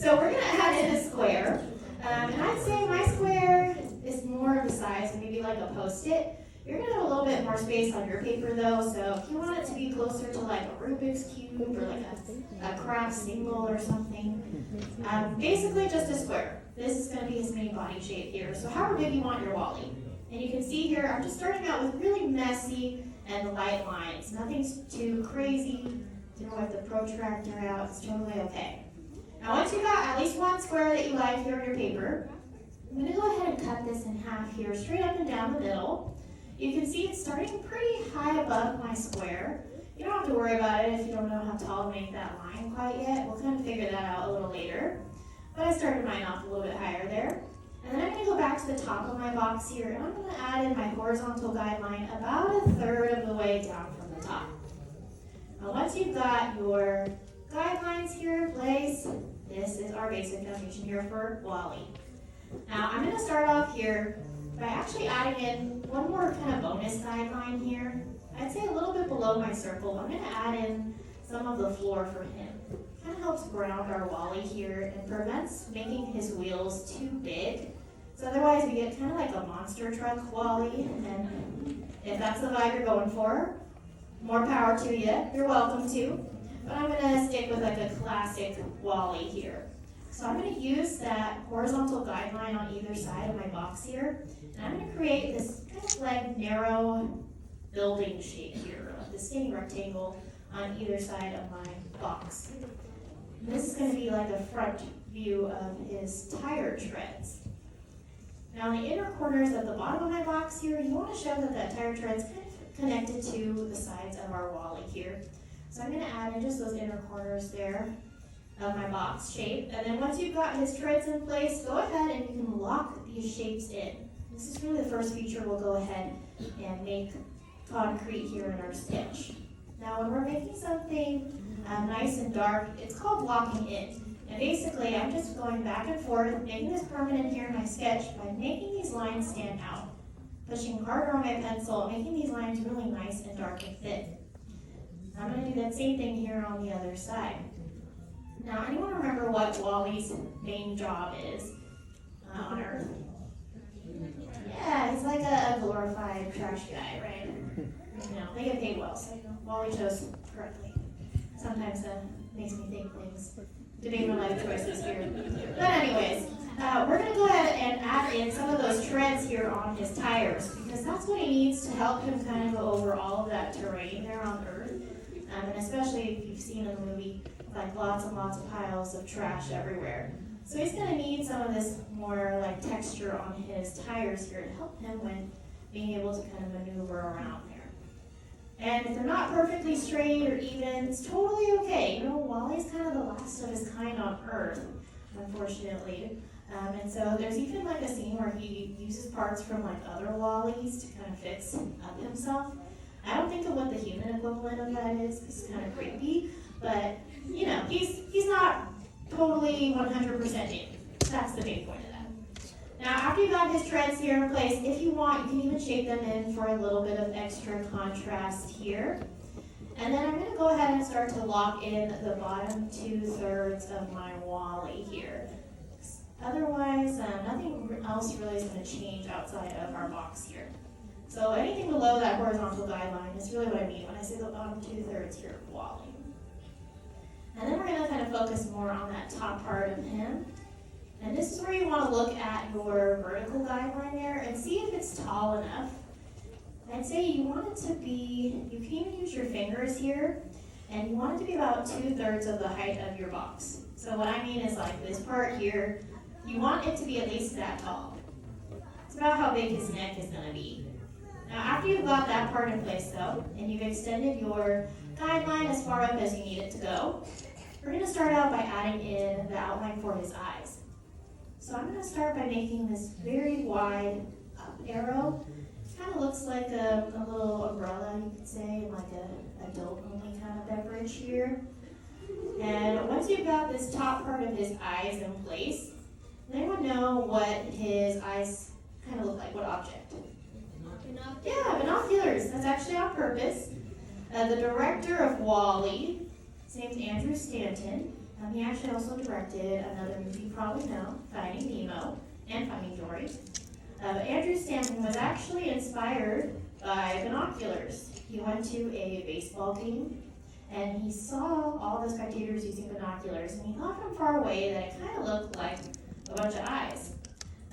So we're going to add in a square. And I'd say my square is more of the size, maybe like a Post-it. You're going to have a little bit more space on your paper though, so if you want it to be closer to like a Rubik's Cube or like a craft single or something, basically just a square. This is going to be his main body shape here. So however big you want your Wally. And you can see here, I'm just starting out with really messy and light lines. Nothing's too crazy. Didn't wipe the protractor out, it's totally okay. Now once you've got at least one square that you like here on your paper, I'm going to go ahead and cut this in half here, straight up and down the middle. You can see it's starting pretty high above my square. You don't have to worry about it if you don't know how tall to make that line quite yet. We'll kind of figure that out a little later. But I started mine off a little bit higher there. And then I'm going to go back to the top of my box here, and I'm going to add in my horizontal guideline about 1/3 of the way down from the top. Now once you've got your guidelines here in place, this is our basic foundation here for Wally. Now I'm going to start off here by actually adding in one more kind of bonus guideline here. I'd say a little bit below my circle. I'm going to add in some of the floor for him. Kind of helps ground our Wally here and prevents making his wheels too big. So otherwise we get kind of like a monster truck Wally, and if that's the vibe you're going for, more power to you. You're welcome to. But I'm going to stick with like a classic Wally here. So I'm going to use that horizontal guideline on either side of my box here, and I'm going to create this kind of like narrow building shape here, like the skinny rectangle on either side of my box. And this is going to be like a front view of his tire treads. Now in the inner corners at the bottom of my box here, you want to show that that tire tread's kind of connected to the sides of our Wally here. So I'm going to add in just those inner corners there of my box shape. And then once you've got his treads in place, go ahead and you can lock these shapes in. This is really the first feature we'll go ahead and make concrete here in our sketch. Now when we're making something nice and dark, it's called locking in. And basically I'm just going back and forth, making this permanent here in my sketch by making these lines stand out. Pushing harder on my pencil, making these lines really nice and dark and thick. I'm going to do that same thing here on the other side. Now, anyone remember what Wally's main job is on Earth? Yeah, he's like a glorified trash guy, right? You know, they get paid well, so Wally chose correctly. Sometimes that makes me think things, debate my life choices here. But anyways, we're going to go ahead and add in some of those treads here on his tires, because that's what he needs to help him kind of go over all of that terrain there on Earth. And especially if you've seen in the movie, like lots and lots of piles of trash everywhere. So he's going to need some of this more like texture on his tires here to help him when being able to kind of maneuver around there. And if they're not perfectly straight or even, it's totally okay. You know, Wally's kind of the last of his kind on Earth, unfortunately. And so there's even like a scene where he uses parts from like other Wallys to kind of fix up himself. I don't think of what the human equivalent of that is, because it's kind of creepy, but you know, he's not totally 100% in. That's the main point of that. Now, after you've got his treads here in place, if you want, you can even shape them in for a little bit of extra contrast here. And then I'm going to go ahead and start to lock in the bottom 2/3 of my Wally here. Otherwise, nothing else really is going to change outside of our box here. So anything below that horizontal guideline is really what I mean when I say the bottom 2/3 here of Wally. And then we're going to kind of focus more on that top part of him. And this is where you want to look at your vertical guideline there and see if it's tall enough. I'd say you want it to be, you can even use your fingers here, and you want it to be about 2/3 of the height of your box. So what I mean is like this part here, you want it to be at least that tall. It's about how big his neck is going to be. Now after you've got that part in place though, and you've extended your guideline as far up as you need it to go, we're going to start out by adding in the outline for his eyes. So I'm going to start by making this very wide up arrow. It kind of looks like a little umbrella, you could say, like a adult-only kind of beverage here. And once you've got this top part of his eyes in place, does anyone know what his eyes kind of look like? What object? Yeah, binoculars. That's actually on purpose. The director of Wall-E, his name's Andrew Stanton. He actually also directed another movie you probably know, Finding Nemo and Finding Dory. But Andrew Stanton was actually inspired by binoculars. He went to a baseball game and he saw all the spectators using binoculars, and he thought from far away that it kind of looked like a bunch of eyes.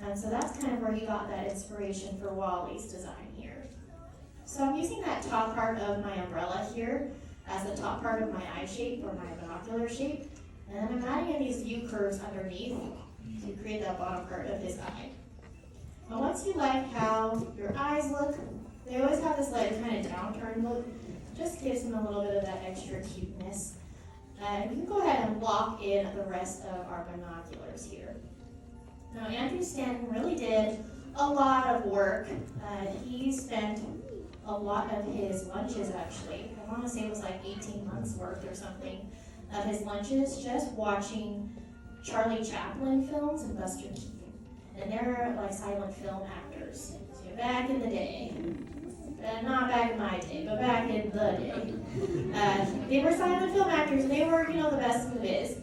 And so that's kind of where he got that inspiration for WALL-E's design here. So I'm using that top part of my umbrella here as the top part of my eye shape or my binocular shape, and then I'm adding in these U curves underneath to create that bottom part of his eye. And once you like how your eyes look, they always have this like kind of downturn look. Just gives them a little bit of that extra cuteness. And we can go ahead and block in the rest of our binoculars here. Now Andrew Stanton really did a lot of work. He spent a lot of his lunches actually. I want to say it was like 18 months worth or something of his lunches just watching Charlie Chaplin films and Buster Keaton. And they're like silent film actors. So back in the day, not back in my day, but back in the day, they were silent film actors and they were, the best in the biz.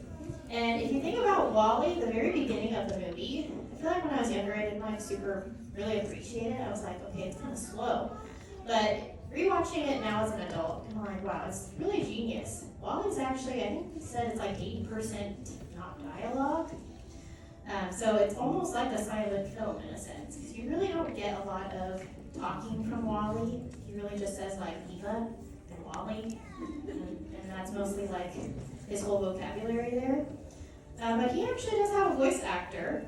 And if you think about WALL-E, the very beginning of the movie, I feel like when I was younger, I didn't really appreciate it. I was like, okay, it's kind of slow. But rewatching it now as an adult, I'm like, wow, it's really genius. WALL-E's actually, I think they said it's like 80% not dialogue. So it's almost like a silent film in a sense, because you really don't get a lot of talking from WALL-E. He really just says like Eva and WALL-E, and that's mostly like his whole vocabulary there. But he actually does have a voice actor.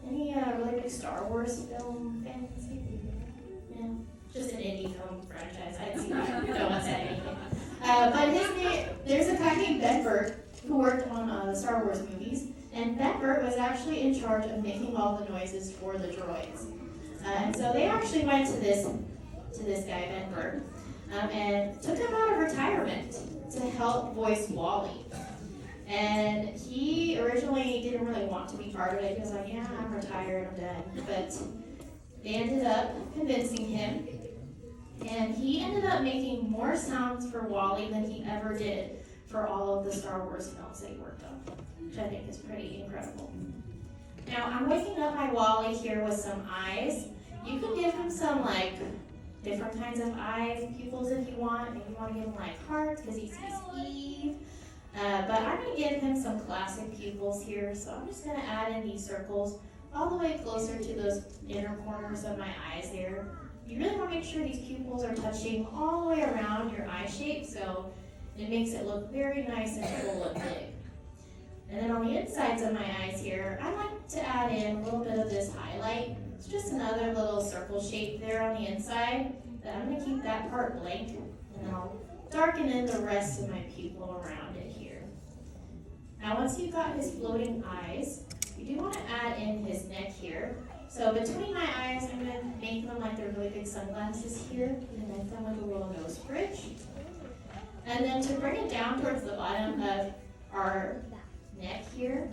Any really big Star Wars film fans? Yeah, just an indie film franchise. I'd see that. No one said anything. But his name, there's a guy named Ben Burtt who worked on the Star Wars movies, and Ben Burtt was actually in charge of making all the noises for the droids. And so they actually went to this guy, Ben Burtt, and took him out of retirement to help voice WALL-E. And he originally didn't really want to be part of it. He was like, yeah, I'm retired, I'm done. But they ended up convincing him, and he ended up making more sounds for WALL-E than he ever did for all of the Star Wars films that he worked on, which I think is pretty incredible. Now, I'm waking up my WALL-E here with some eyes. You can give him some, different kinds of eye pupils if you want. Maybe you want to give him, hearts because he sees Eve. But I'm going to give him some classic pupils here. So I'm just going to add in these circles all the way closer to those inner corners of my eyes there. You really want to make sure these pupils are touching all the way around your eye shape, so it makes it look very nice and full and big. And then on the insides of my eyes here, I like to add in a little bit of this highlight. It's just another little circle shape there on the inside. But I'm going to keep that part blank, and then I'll darken in the rest of my pupil around it here. Now once you've got his floating eyes, you do want to add in his neck here. So between my eyes, I'm going to make them like they're really big sunglasses here, and make them with a little nose bridge. And then to bring it down towards the bottom of our neck here,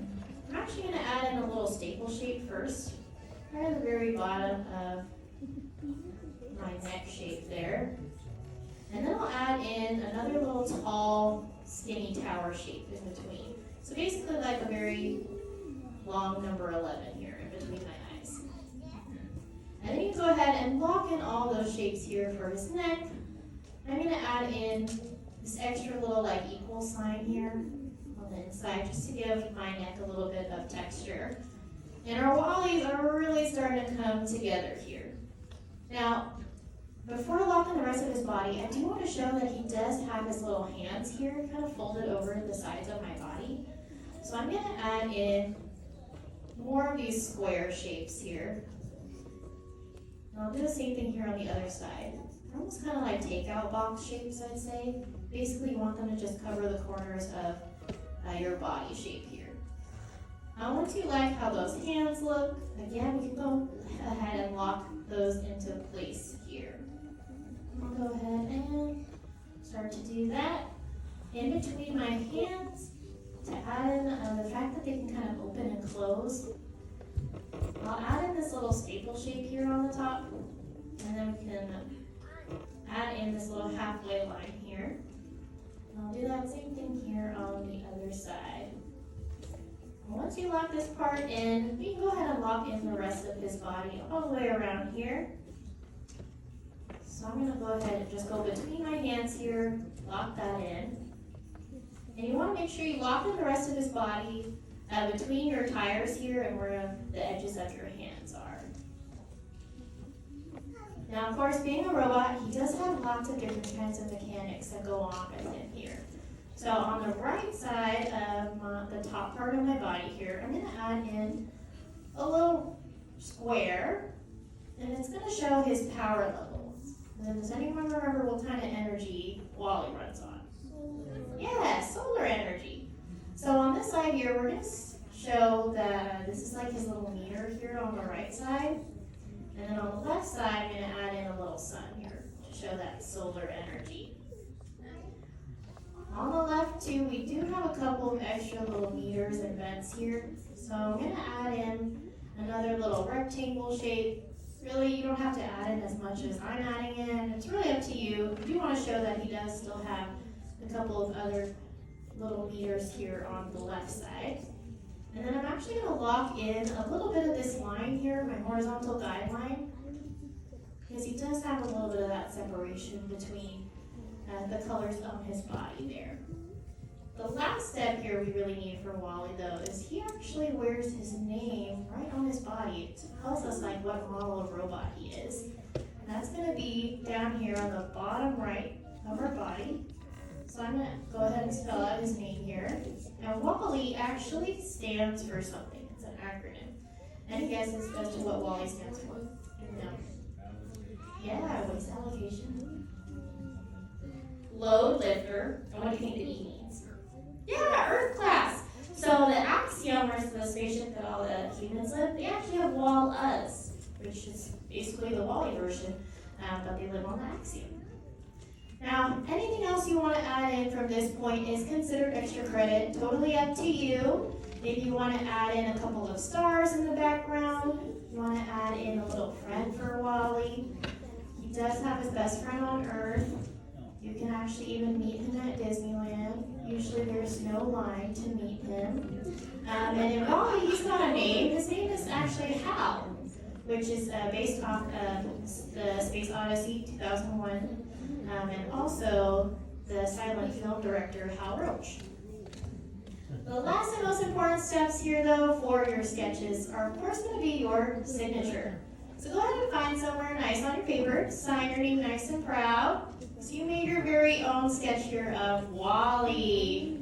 I'm actually going to add in a little staple shape first, right at the very bottom of my neck shape there. And then I'll add in another little tall, skinny tower shape in between. So basically like a very long number 11 here in between my eyes. And then you can go ahead and block in all those shapes here for his neck. I'm going to add in this extra little equal sign here on the inside just to give my neck a little bit of texture. And our WALL-E's are really starting to come together here. Now, before locking the rest of his body, I do want to show that he does have his little hands here kind of folded over the sides of my body. So I'm going to add in more of these square shapes here. And I'll do the same thing here on the other side. They're almost kind of like takeout box shapes, I'd say. Basically, you want them to just cover the corners of your body shape here. Now, once you like how those hands look, again, we can go ahead and lock those into place here. I'll go ahead and start to do that. In between my hands, to add in the fact that they can kind of open and close, I'll add in this little staple shape here on the top, and then we can add in this little halfway line here. And I'll do that same thing here on the other side. And once you lock this part in, you can go ahead and lock in the rest of his body all the way around here. So I'm going to go ahead and just go between my hands here, lock that in. And you want to make sure you lock in the rest of his body between your tires here and where the edges of your hands are. Now, of course, being a robot, he does have lots of different kinds of mechanics that go on with him here. So on the right side of the top part of my body here, I'm going to add in a little square, and it's going to show his power level. And does anyone remember what kind of energy WALL-E runs on? Yeah, solar energy. So on this side here, we're going to show that this is like his little meter here on the right side. And then on the left side, I'm going to add in a little sun here to show that solar energy. On the left too, we do have a couple of extra little meters and vents here. So I'm going to add in another little rectangle shape. Really, you don't have to add in as much as I'm adding in. It's really up to you. You do want to show that he does still have a couple of other little meters here on the left side. And then I'm actually going to lock in a little bit of this line here, my horizontal guideline, because he does have a little bit of that separation between the colors on his body there. The last step here we really need for WALL-E though is he actually wears his name right on his body. It tells us like what model of robot he is. And that's going to be down here on the bottom right of our body. So I'm going to go ahead and spell out his name here. Now WALL-E actually stands for something. It's an acronym. Any guesses as to what WALL-E stands for? No. Yeah, waste allocation. Load lifter. And what do you think the E means? Yeah, Earth class. So the Axiom, or the spaceship that all the humans live, they actually have WALL-US, which is basically the WALL-E version, but they live on the Axiom. Now, anything else you want to add in from this point is considered extra credit. Totally up to you. If you want to add in a couple of stars in the background, you want to add in a little friend for WALL-E. He does have his best friend on Earth. You can actually even meet him at Disneyland. Usually there's no line to meet him. And in WALL-E, he's got a name. His name is actually Hal, which is based off of the Space Odyssey 2001. And also the silent film director Hal Roach. The last and most important steps here though for your sketches are of course going to be your signature. So go ahead and find somewhere nice on your paper, sign your name nice and proud. So you made your very own sketch here of WALL-E.